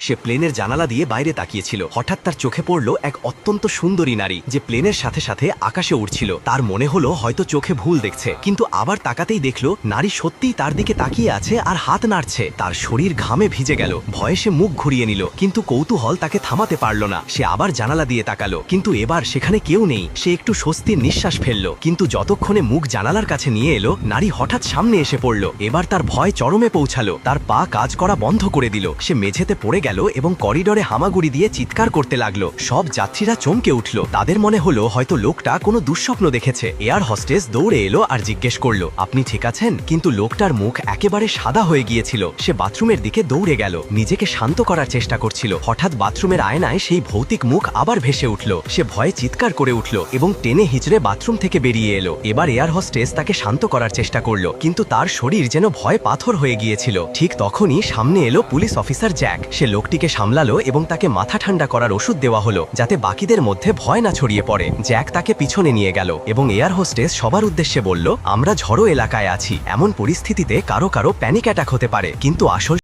সে প্লেনের জানালা দিয়ে বাইরে তাকিয়েছিল। হঠাৎ তার চোখে পড়ল এক অত্যন্ত সুন্দরী নারী, যে প্লেনের সাথে সাথে আকাশে উড়ছিল। তার মনে হলো হয়তো চোখে ভুল দেখছে, কিন্তু আবার তাকাতেই দেখল নারী সত্যিই তার দিকে তাকিয়ে আছে আর হাত নাড়ছে। তার শরীর ঘামে ভিজে গেল। ভয়ে সে মুখ ঘুরিয়ে নিল, কিন্তু কৌতূহল তাকে থামাতে পারল না। সে আবার জানালা দিয়ে তাকালো, কিন্তু এবার সেখানে কেউ নেই। সে একটু স্বস্তির নিঃশ্বাস ফেলল, কিন্তু যতক্ষণে মুখ জানালার কাছে নিয়ে এলো, নারী হঠাৎ সামনে এসে পড়ল। এবার তার ভয় চরমে পৌঁছালো। তার পা কাজ করা বন্ধ করে দিল। সে মেঝেতে পড়ে গেল এবং করিডোরে হামাগুড়ি দিয়ে চিৎকার করতে লাগলো। সব যাত্রীরা চমকে উঠল। তাদের মনে হলো হয়তো লোকটা কোনো দুঃস্বপ্ন দেখেছে। এয়ার হোস্টেস দৌড়ে এলো আর জিজ্ঞেস করলো, আপনি ঠিক আছেন? কিন্তু লোকটার মুখ একেবারে সাদা হয়ে গিয়েছিল। সে বাথরুমের দিকে দৌড়ে গেল, নিজেকে শান্ত করার চেষ্টা করছিল। হঠাৎ বাথরুমের আয়নায় সেই ভৌতিক মুখ আবার ভেসে উঠল। সে ভয়ে চিৎকার করে উঠল এবং টেনে হিচড়ে বাথরুম থেকে বেরিয়ে এলো। এবার এয়ার হোস্টেস তাকে শান্ত করার চেষ্টা করলো, কিন্তু তার শরীর যেন ভয়ে পাথর হয়ে গিয়েছিল। ঠিক তখনই সামনে এলো পুলিশ অফিসার জ্যাক। সে লোকটিকে সামলালো এবং তাকে মাথা ঠান্ডা করার ওষুধ দেওয়া হলো, যাতে বাকিদের মধ্যে ভয় না ছড়িয়ে পড়ে। জ্যাক তাকে পিছনে নিয়ে গেল এবং এয়ার হোস্টেস সবার উদ্দেশ্যে বলল, আমরা ঝড়ো এলাকায় আছি। এমন পরিস্থিতিতে কারো কারো প্যানিক অ্যাটাক হতে পারে, কিন্তু আসল